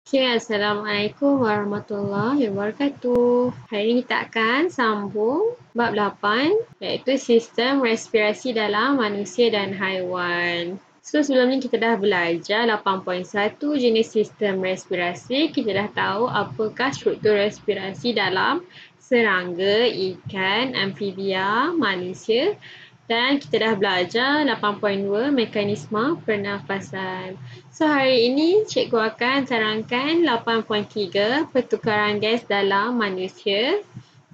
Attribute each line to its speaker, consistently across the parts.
Speaker 1: Okay, Assalamualaikum warahmatullahi wabarakatuh. Hari ini kita akan sambung bab 8 iaitu sistem respirasi dalam manusia dan haiwan. So sebelum ni kita dah belajar 8.1 jenis sistem respirasi. Kita dah tahu apakah struktur respirasi dalam serangga, ikan, amfibia, manusia. Dan kita dah belajar 8.2 mekanisme pernafasan. So hari ini cikgu akan terangkan 8.3 pertukaran gas dalam manusia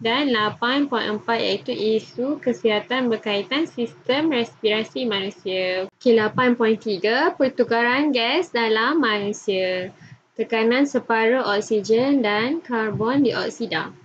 Speaker 1: dan 8.4 iaitu isu kesihatan berkaitan sistem respirasi manusia. Okay, 8.3 pertukaran gas dalam manusia. Tekanan separuh oksigen dan karbon dioksida.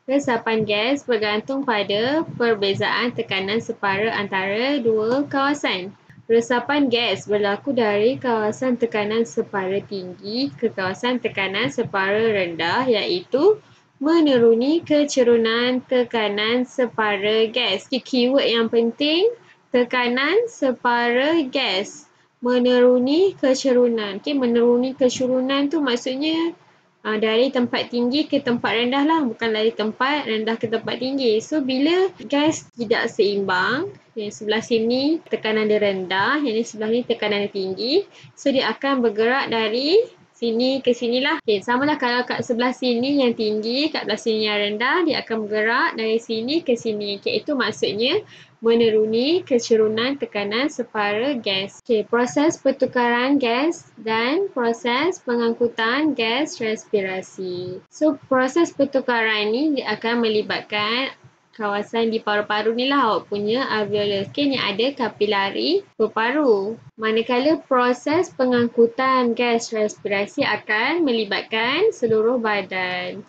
Speaker 1: Resapan gas bergantung pada perbezaan tekanan separa antara dua kawasan. Resapan gas berlaku dari kawasan tekanan separa tinggi ke kawasan tekanan separa rendah iaitu menuruni kecerunan tekanan separa gas. Keyword yang penting, tekanan separa gas. Menuruni kecerunan. Menuruni kecerunan tu maksudnya dari tempat tinggi ke tempat rendah lah, bukan dari tempat rendah ke tempat tinggi. So bila gas tidak seimbang, yang sebelah sini tekanan dia rendah, yang ni sebelah ni tekanan dia tinggi, so dia akan bergerak dari sini ke sini lah. Okay, sama lah kalau kat sebelah sini yang tinggi, kat sebelah sini yang rendah, dia akan bergerak dari sini ke sini. Okay, itu maksudnya menuruni kecerunan tekanan separa gas. Okay, proses pertukaran gas dan proses pengangkutan gas respirasi. So, proses pertukaran ni akan melibatkan kawasan di paru-paru ni lah awak punya alveolus. Okay, ni ada kapilari paru-paru. Manakala proses pengangkutan gas respirasi akan melibatkan seluruh badan.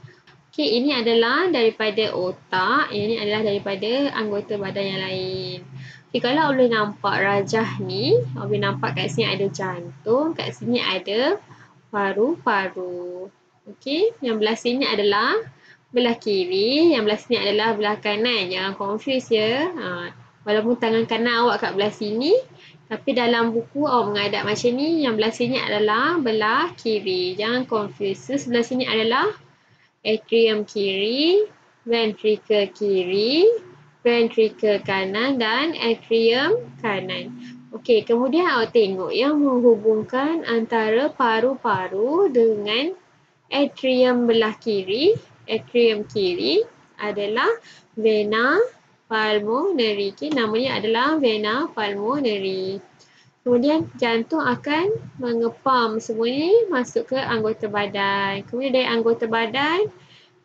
Speaker 1: Okay, ini adalah daripada otak, ini adalah daripada anggota badan yang lain. Okay, kalau boleh nampak rajah ni, boleh nampak kat sini ada jantung, kat sini ada paru-paru. Okay, yang belah sini adalah belah kiri, yang belah sini adalah belah kanan. Jangan confuse ya. Walaupun tangan kanan awak kat belah sini, tapi dalam buku awak menghadap macam ni, yang belah sini adalah belah kiri. Jangan confuse. So, sebelah sini adalah atrium kiri, ventricle kiri, ventricle kanan dan atrium kanan. Okey, kemudian awak tengok yang menghubungkan antara paru-paru dengan atrium belah kiri, atrium kiri adalah vena pulmonary. Okay, namanya adalah vena pulmonary. Kemudian jantung akan mengepam semua ni masuk ke anggota badan. Kemudian dari anggota badan,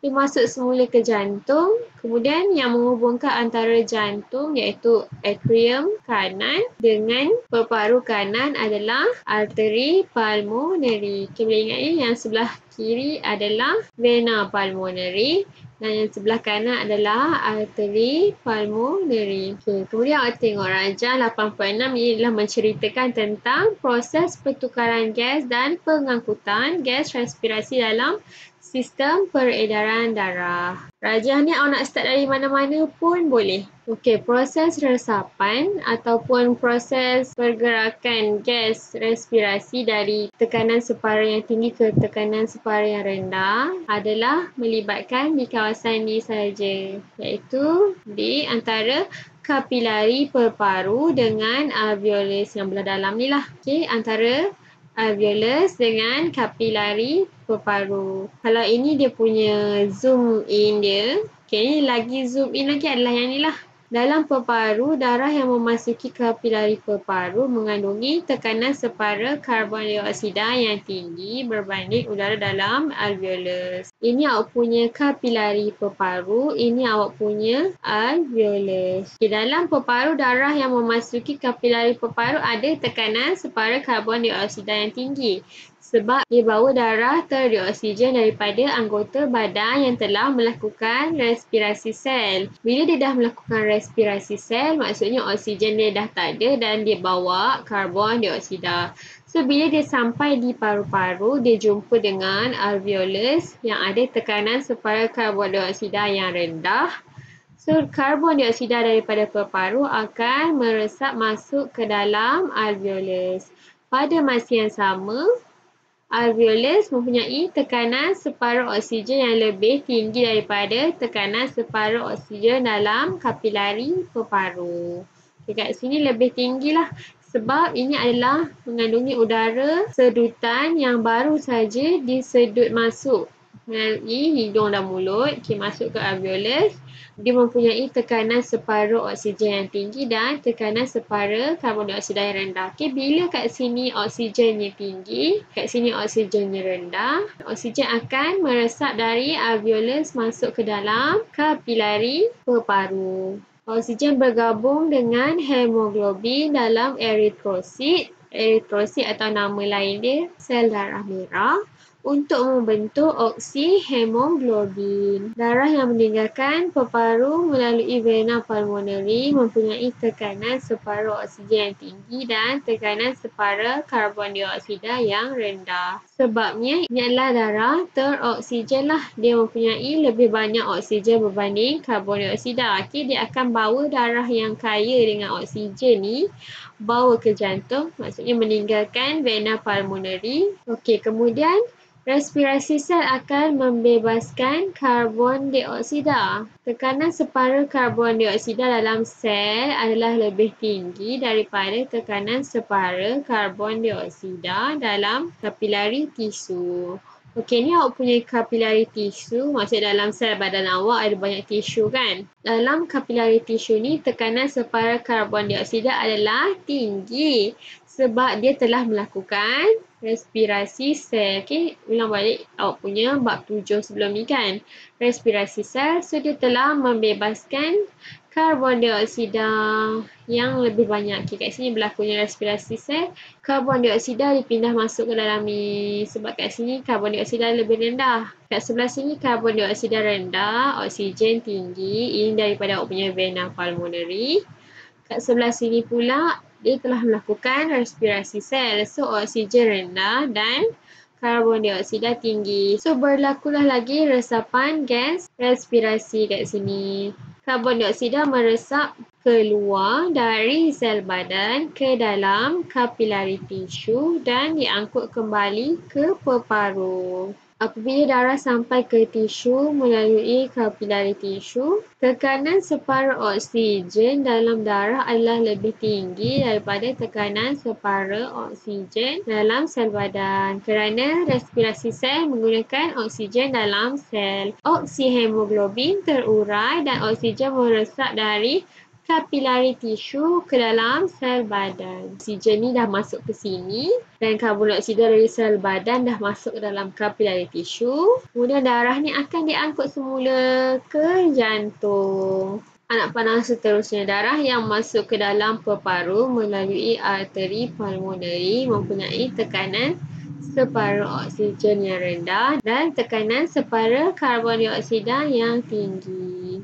Speaker 1: dia masuk semula ke jantung. Kemudian yang menghubungkan antara jantung iaitu atrium kanan dengan paru-paru kanan adalah arteri pulmonary. Okay, boleh ingat ya, yang sebelah kiri adalah vena pulmonary dan yang sebelah kanan adalah arteri pulmonary. Okay, kemudian awak tengok rajah 8.6 ini adalah menceritakan tentang proses pertukaran gas dan pengangkutan gas respirasi dalam sistem peredaran darah. Rajah ni awak nak start dari mana-mana pun boleh. Okey, proses resapan ataupun proses pergerakan gas respirasi dari tekanan separa yang tinggi ke tekanan separa yang rendah adalah melibatkan di kawasan ni sahaja, iaitu di antara kapilari paru-paru dengan alveolus yang belah dalam ni lah. Okey, antara alveolus dengan kapilari paru-paru. Kalau ini dia punya zoom in dia. Okay, ni lagi zoom in lagi adalah yang ni lah. Dalam paru-paru, darah yang memasuki kapilari paru-paru mengandungi tekanan separa karbon dioksida yang tinggi berbanding udara dalam alveolus. Ini awak punya kapilari paru-paru, ini awak punya alveolus. Di dalam paru-paru, darah yang memasuki kapilari paru-paru ada tekanan separa karbon dioksida yang tinggi. Sebab dia bawa darah terdioksigen daripada anggota badan yang telah melakukan respirasi sel. Bila dia dah melakukan respirasi sel, maksudnya oksigen dia dah tak ada dan dia bawa karbon dioksida. So, bila dia sampai di paru-paru, dia jumpa dengan alveolus yang ada tekanan separa karbon dioksida yang rendah. So, karbon dioksida daripada paru-paru akan meresap masuk ke dalam alveolus. Pada masa yang sama, Alveolus mempunyai tekanan separuh oksigen yang lebih tinggi daripada tekanan separuh oksigen dalam kapilari peparu. Dekat sini lebih tinggilah sebab ini adalah mengandungi udara sedutan yang baru saja disedut masuk melalui hidung dan mulut. Masuk ke alveolus. Dia mempunyai tekanan separuh oksigen yang tinggi dan tekanan separuh karbon dioksida yang rendah. Bila kat sini oksigennya tinggi, kat sini oksigennya rendah, oksigen akan meresap dari alveolus masuk ke dalam kapilari peparu. Oksigen bergabung dengan hemoglobin dalam eritrosit. Eritrosit atau nama lain dia sel darah merah untuk membentuk oksihemoglobin. Darah yang meninggalkan peparu melalui vena pulmonari mempunyai tekanan separuh oksigen yang tinggi dan tekanan separuh karbon dioksida yang rendah. Sebabnya ini adalah darah teroksigen lah. Dia mempunyai lebih banyak oksigen berbanding karbon dioksida. Dia akan bawa darah yang kaya dengan oksigen ni bawa ke jantung, maksudnya meninggalkan vena pulmonari. Kemudian respirasi sel akan membebaskan karbon dioksida. Tekanan separuh karbon dioksida dalam sel adalah lebih tinggi daripada tekanan separuh karbon dioksida dalam kapilari tisu. Ni awak punya kapilari tisu, maksudnya dalam sel badan awak ada banyak tisu kan? Dalam kapilari tisu ni tekanan separuh karbon dioksida adalah tinggi sebab dia telah melakukan respirasi sel. Ulang balik awak punya bab 7 sebelum ni kan. Respirasi sel, so dia telah membebaskan karbon dioksida yang lebih banyak. Kat sini berlakunya respirasi sel, karbon dioksida dipindah masuk ke dalam ni. Sebab kat sini karbon dioksida lebih rendah. Kat sebelah sini karbon dioksida rendah, oksigen tinggi. Ini daripada awak punya vena pulmonari. Kat sebelah sini pula dia telah melakukan respirasi sel. So oksigen rendah dan karbon dioksida tinggi. So berlakulah lagi resapan gas respirasi kat sini. Karbon dioksida meresap keluar dari sel badan ke dalam kapilari tisu dan diangkut kembali ke peparu. Apabila darah sampai ke tisu melalui kapilari tisu, tekanan separuh oksigen dalam darah adalah lebih tinggi daripada tekanan separuh oksigen dalam sel badan kerana respirasi sel menggunakan oksigen dalam sel. Oksihemoglobin terurai dan oksigen meresap dari kapilari tisu ke dalam sel badan. Oksigen ni dah masuk ke sini dan karbon dioksida dari sel badan dah masuk ke dalam kapilari tisu. Kemudian darah ni akan diangkut semula ke jantung. Anak panah seterusnya, darah yang masuk ke dalam peparu melalui arteri pulmonari mempunyai tekanan separuh oksigen yang rendah dan tekanan separuh karbon dioksida yang tinggi.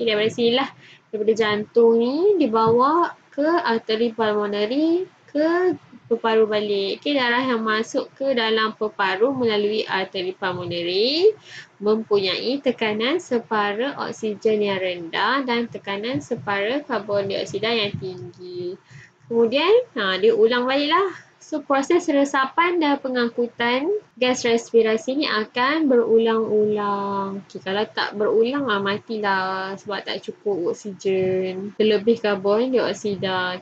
Speaker 1: Daripada sinilah, daripada jantung ni dibawa ke arteri pulmonari ke peparu balik. Darah yang masuk ke dalam peparu melalui arteri pulmonari mempunyai tekanan separuh oksigen yang rendah dan tekanan separuh karbon dioksida yang tinggi. Kemudian dia ulang baliklah. So proses resapan dan pengangkutan gas respirasi ni akan berulang-ulang. Kalau tak berulang matilah sebab tak cukup oksigen. Terlebih karbon dioksida.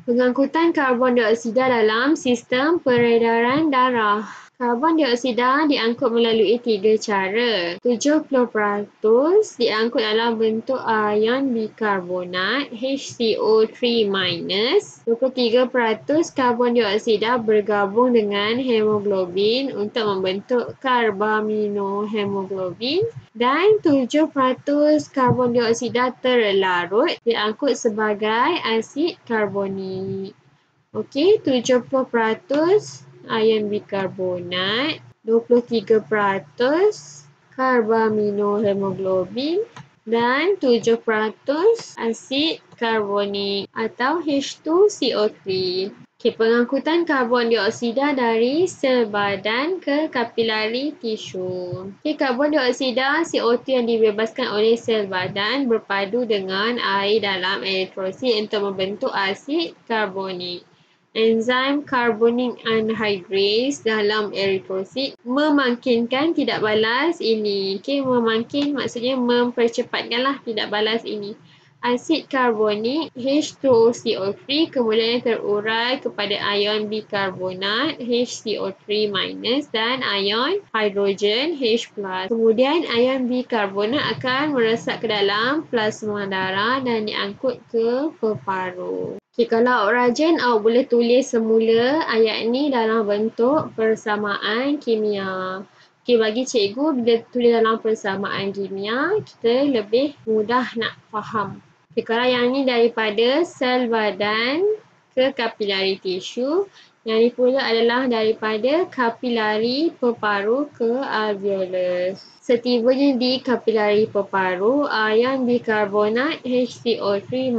Speaker 1: Pengangkutan karbon dioksida dalam sistem peredaran darah. Karbon dioksida diangkut melalui 3 cara. 70% diangkut dalam bentuk ion bikarbonat HCO3-. 23% karbon dioksida bergabung dengan hemoglobin untuk membentuk karbaminohemoglobin dan 7% karbon dioksida terlarut diangkut sebagai asid karbonik. 70% ion bikarbonat, 23% karbaminohemoglobin dan 7% asid karbonik atau H2CO3. Pengangkutan karbon dioksida dari sel badan ke kapilari tisu. Karbon dioksida CO2 yang dibebaskan oleh sel badan berpadu dengan air dalam eritrosit untuk membentuk asid karbonik. Enzim carbonic anhydrase dalam eritrosit memungkinkan tidak balas ini. Okey, memungkin maksudnya mempercepatkanlah tidak balas ini. Asid karbonik H2OCO3 kemudian terurai kepada ion bikarbonat HCO3- dan ion hidrogen H+. Kemudian ion bikarbonat akan meresap ke dalam plasma darah dan diangkut ke peparu. Okay, kalau rajin awak boleh tulis semula ayat ni dalam bentuk persamaan kimia. Okay, bagi cikgu bila tulis dalam persamaan kimia, kita lebih mudah nak faham. Okay, kalau yang ni daripada sel badan ke kapilari tisu, yang ni pula adalah daripada kapilari peparu ke alveolus. Setibanya di kapilari peparu, ion bikarbonat HCO3-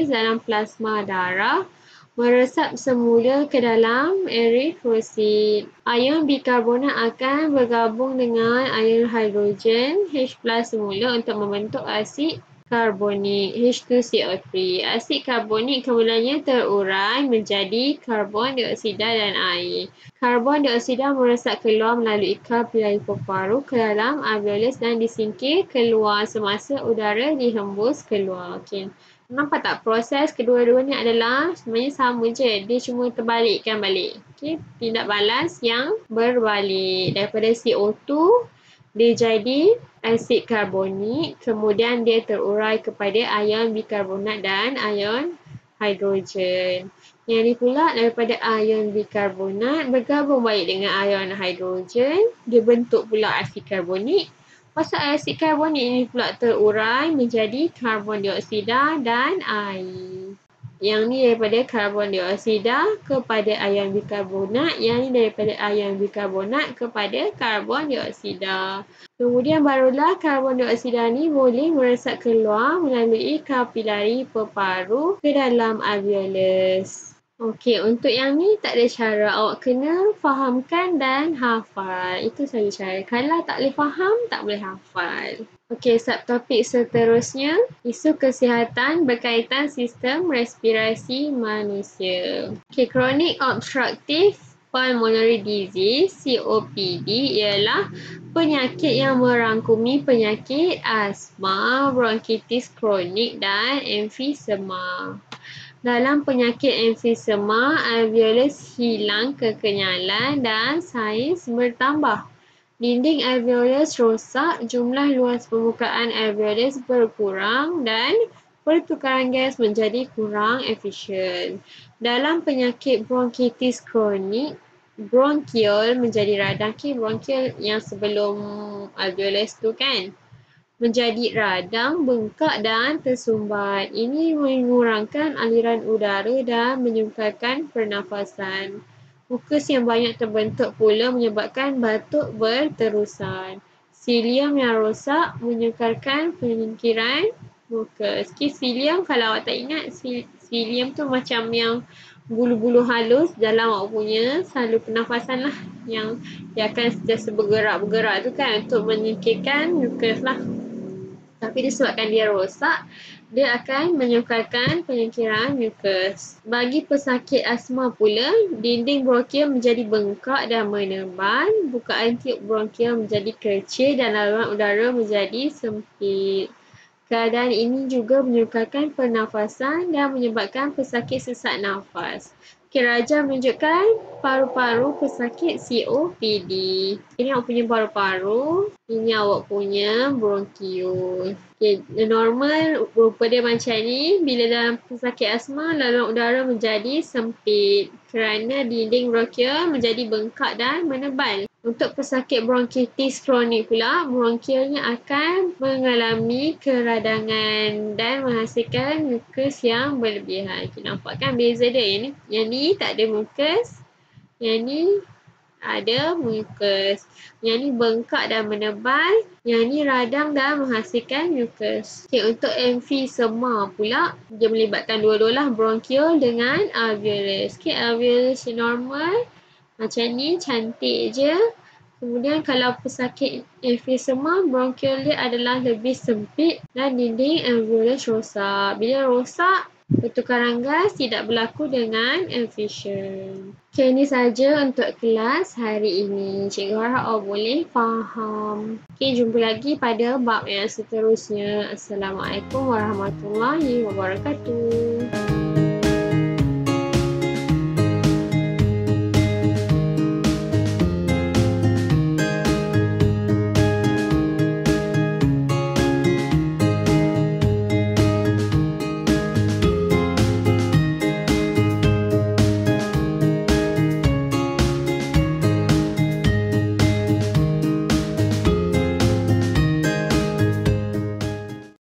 Speaker 1: dalam plasma darah meresap semula ke dalam eritrosit. Ion bikarbonat akan bergabung dengan ion hidrogen H+ semula untuk membentuk asid karbonik H2CO3. Asid karbonik kemudiannya terurai menjadi karbon dioksida dan air. Karbon dioksida meresap keluar melalui kapilari peparu ke dalam alveolus dan disingkir keluar semasa udara dihembus keluar. Okey. Nampak tak proses kedua-duanya adalah sebenarnya sama je. Dia cuma terbalikkan balik. Okey, tindak balas yang berbalik. Daripada CO2 dia jadi asid karbonik, kemudian dia terurai kepada ion bikarbonat dan ion hidrogen. Yang ni pula daripada ion bikarbonat bergabung balik dengan ion hidrogen, dia bentuk pula asid karbonik. Pasal asid karbonik ini pula terurai menjadi karbon dioksida dan air. Yang ni daripada karbon dioksida kepada ion bikarbonat, yang ni daripada ion bikarbonat kepada karbon dioksida. Kemudian barulah karbon dioksida ni boleh meresap keluar melalui kapilari peparu ke dalam alveolus. Okey, untuk yang ni tak ada cara. Awak kena fahamkan dan hafal. Itu saja cara. Kalau tak boleh faham, tak boleh hafal. Okey, subtopik seterusnya, isu kesihatan berkaitan sistem respirasi manusia. Okey, chronic obstructive pulmonary disease COPD ialah penyakit yang merangkumi penyakit asma, bronkitis kronik dan emfisema. Dalam penyakit emfisema, alveolus hilang kekenyalan dan saiz bertambah. Dinding alveolus rosak, jumlah luas permukaan alveolus berkurang dan pertukaran gas menjadi kurang efisien. Dalam penyakit bronkitis kronik, bronkiol menjadi radang. Bronkiol yang sebelum alveolus tu kan, menjadi radang, bengkak dan tersumbat. Ini mengurangkan aliran udara dan menyukarkan pernafasan. Mukus yang banyak terbentuk pula menyebabkan batuk berterusan. Silium yang rosak menyukarkan penyingkiran mukus. Silium kalau awak tak ingat, silium tu macam yang bulu-bulu halus dalam awak punya saluran pernafasan lah, yang dia akan sentiasa bergerak-bergerak tu kan untuk menyingkirkan mukus lah. Tapi disebabkan dia rosak, dia akan menyukarkan penyingkiran mukus. Bagi pesakit asma pula, dinding bronkial menjadi bengkak dan menebal, bukaan tiub bronkial menjadi kecil dan laluan udara menjadi sempit. Keadaan ini juga menyukarkan pernafasan dan menyebabkan pesakit sesak nafas. Kiraja menunjukkan paru-paru pesakit COPD. Ini awak punya paru-paru, ini awak punya bronkiol. Okay, normal rupa dia macam ni. Bila dalam pesakit asma, laluan udara menjadi sempit kerana dinding bronkial menjadi bengkak dan menebal. Untuk pesakit bronkitis kronik pula, bronkialnya akan mengalami keradangan dan menghasilkan mukus yang berlebihan. Kita nampak kan beza dia? Yang ni tak ada mukus, yang ni ada mukus. Yang ni bengkak dan menebal, yang ni radang dan menghasilkan mukus. Okay, untuk emfisema pula, dia melibatkan dua-dualah bronkiol dengan alveolus. Okay, alveolus normal macam ni, cantik je. Kemudian kalau pesakit emfisema, bronkiol dia adalah lebih sempit dan dinding alveolus rosak. Bila rosak, Pertukaran gas tidak berlaku dengan efisien. Okay, ini saja untuk kelas hari ini. Cikgu harap awak boleh faham. Okay, jumpa lagi pada bab yang seterusnya. Assalamualaikum warahmatullahi wabarakatuh.